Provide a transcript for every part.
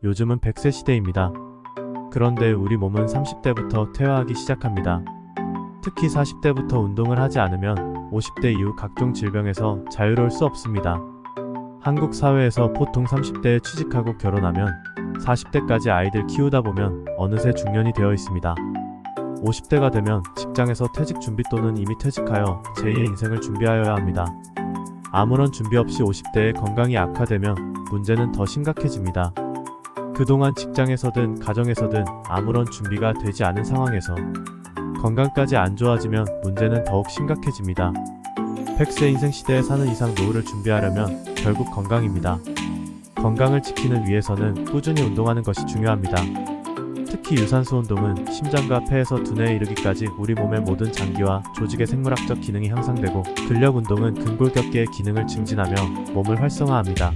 요즘은 100세 시대입니다. 그런데 우리 몸은 30대부터 퇴화하기 시작합니다. 특히 40대부터 운동을 하지 않으면 50대 이후 각종 질병에서 자유로울 수 없습니다. 한국 사회에서 보통 30대에 취직하고 결혼하면 40대까지 아이들 키우다 보면 어느새 중년이 되어 있습니다. 50대가 되면 직장에서 퇴직 준비 또는 이미 퇴직하여 제2의 인생을 준비하여야 합니다. 아무런 준비 없이 50대에 건강이 악화되면 문제는 더 심각해집니다. 그동안 직장에서든 가정에서든 아무런 준비가 되지 않은 상황에서 건강까지 안 좋아지면 문제는 더욱 심각해집니다. 100세 인생 시대에 사는 이상 노후를 준비하려면 결국 건강입니다. 건강을 지키는 위해서는 꾸준히 운동하는 것이 중요합니다. 특히 유산소 운동은 심장과 폐에서 두뇌에 이르기까지 우리 몸의 모든 장기와 조직의 생물학적 기능이 향상되고, 근력 운동은 근골격계의 기능을 증진하며 몸을 활성화합니다.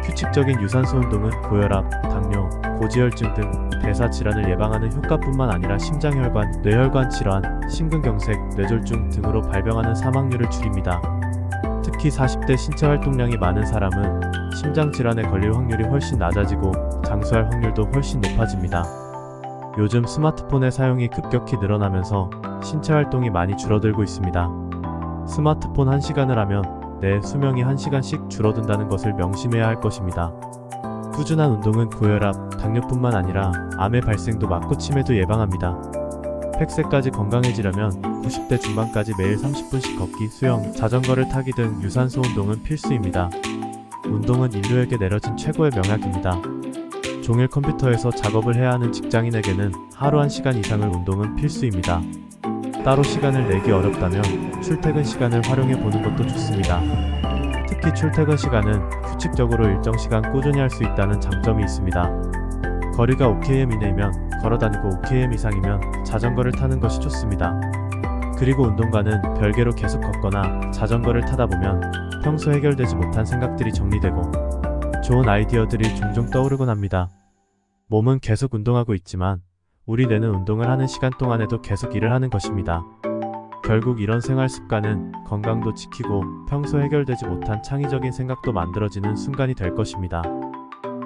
규칙적인 유산소 운동은 고혈압, 당뇨, 고지혈증 등 대사 질환을 예방하는 효과뿐만 아니라 심장혈관, 뇌혈관 질환, 심근경색, 뇌졸중 등으로 발병하는 사망률을 줄입니다. 특히 40대 신체 활동량이 많은 사람은 심장 질환에 걸릴 확률이 훨씬 낮아지고 장수할 확률도 훨씬 높아집니다. 요즘 스마트폰의 사용이 급격히 늘어나면서 신체 활동이 많이 줄어들고 있습니다. 스마트폰 1시간을 하면 내 수명이 1시간씩 줄어든다는 것을 명심해야 할 것입니다. 꾸준한 운동은 고혈압, 당뇨뿐만 아니라 암의 발생도 막고 치매도 예방합니다. 100세까지 건강해지려면 90대 중반까지 매일 30분씩 걷기, 수영, 자전거를 타기 등 유산소 운동은 필수입니다. 운동은 인류에게 내려진 최고의 명약입니다. 종일 컴퓨터에서 작업을 해야 하는 직장인에게는 하루 1시간 이상을 운동은 필수입니다. 따로 시간을 내기 어렵다면 출퇴근 시간을 활용해 보는 것도 좋습니다. 특히 출퇴근 시간은 규칙적으로 일정 시간 꾸준히 할 수 있다는 장점이 있습니다. 거리가 5km 이내이면 걸어다니고 5km 이상이면 자전거를 타는 것이 좋습니다. 그리고 운동과는 별개로 계속 걷거나 자전거를 타다 보면 평소 해결되지 못한 생각들이 정리되고 좋은 아이디어들이 종종 떠오르곤 합니다. 몸은 계속 운동하고 있지만 우리 뇌는 운동을 하는 시간 동안에도 계속 일을 하는 것입니다. 결국 이런 생활 습관은 건강도 지키고 평소 해결되지 못한 창의적인 생각도 만들어지는 순간이 될 것입니다.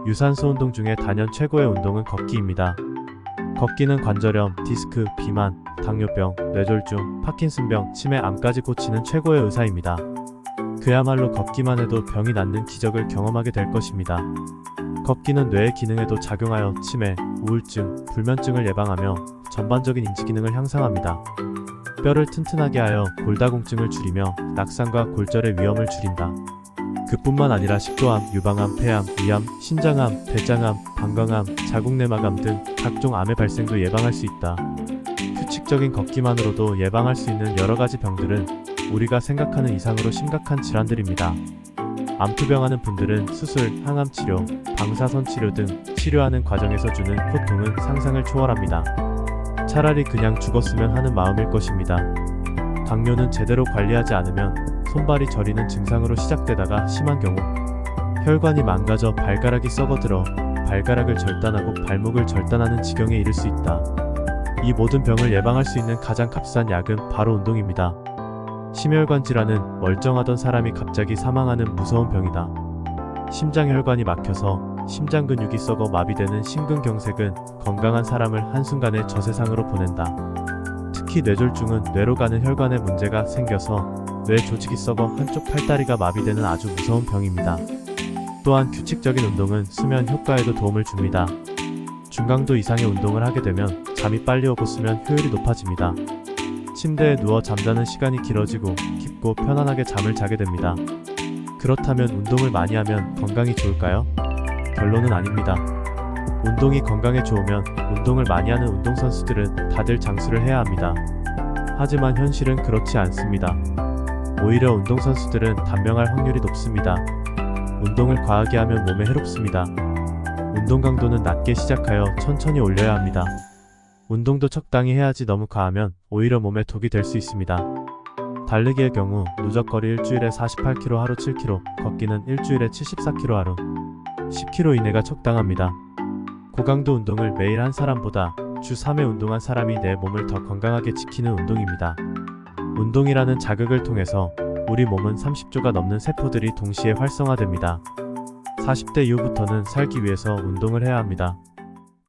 유산소 운동 중에 단연 최고의 운동은 걷기입니다. 걷기는 관절염, 디스크, 비만, 당뇨병, 뇌졸중, 파킨슨병, 치매, 암까지 고치는 최고의 의사입니다. 그야말로 걷기만 해도 병이 낫는 기적을 경험하게 될 것입니다. 걷기는 뇌의 기능에도 작용하여 치매, 우울증, 불면증을 예방하며 전반적인 인지 기능을 향상합니다. 뼈를 튼튼하게 하여 골다공증을 줄이며 낙상과 골절의 위험을 줄인다. 그뿐만 아니라 식도암, 유방암, 폐암, 위암, 신장암, 대장암, 방광암, 자궁내막암 등 각종 암의 발생도 예방할 수 있다. 규칙적인 걷기만으로도 예방할 수 있는 여러가지 병들은 우리가 생각하는 이상으로 심각한 질환들입니다. 암투병하는 분들은 수술, 항암 치료, 방사선 치료 등 치료하는 과정에서 주는 고통은 상상을 초월합니다. 차라리 그냥 죽었으면 하는 마음일 것입니다. 당뇨는 제대로 관리하지 않으면 손발이 저리는 증상으로 시작되다가 심한 경우 혈관이 망가져 발가락이 썩어들어 발가락을 절단하고 발목을 절단하는 지경에 이를 수 있다. 이 모든 병을 예방할 수 있는 가장 값싼 약은 바로 운동입니다. 심혈관 질환은 멀쩡하던 사람이 갑자기 사망하는 무서운 병이다. 심장혈관이 막혀서 심장 근육이 썩어 마비되는 심근경색은 건강한 사람을 한순간에 저 세상으로 보낸다. 특히 뇌졸중은 뇌로 가는 혈관에 문제가 생겨서 뇌 조직이 썩어 한쪽 팔다리가 마비되는 아주 무서운 병입니다. 또한 규칙적인 운동은 수면 효과에도 도움을 줍니다. 중강도 이상의 운동을 하게 되면 잠이 빨리 오고 수면 효율이 높아집니다. 침대에 누워 잠자는 시간이 길어지고 깊고 편안하게 잠을 자게 됩니다. 그렇다면 운동을 많이 하면 건강이 좋을까요? 결론은 아닙니다. 운동이 건강에 좋으면 운동을 많이 하는 운동선수들은 다들 장수를 해야 합니다. 하지만 현실은 그렇지 않습니다. 오히려 운동선수들은 단명할 확률이 높습니다. 운동을 과하게 하면 몸에 해롭습니다. 운동 강도는 낮게 시작하여 천천히 올려야 합니다. 운동도 적당히 해야지 너무 과하면 오히려 몸에 독이 될 수 있습니다. 달리기의 경우 누적거리 일주일에 48km 하루 7km, 걷기는 일주일에 74km 하루 10km 이내가 적당합니다. 고강도 운동을 매일 한 사람보다 주 3회 운동한 사람이 내 몸을 더 건강하게 지키는 운동입니다. 운동이라는 자극을 통해서 우리 몸은 30조가 넘는 세포들이 동시에 활성화됩니다. 40대 이후부터는 살기 위해서 운동을 해야 합니다.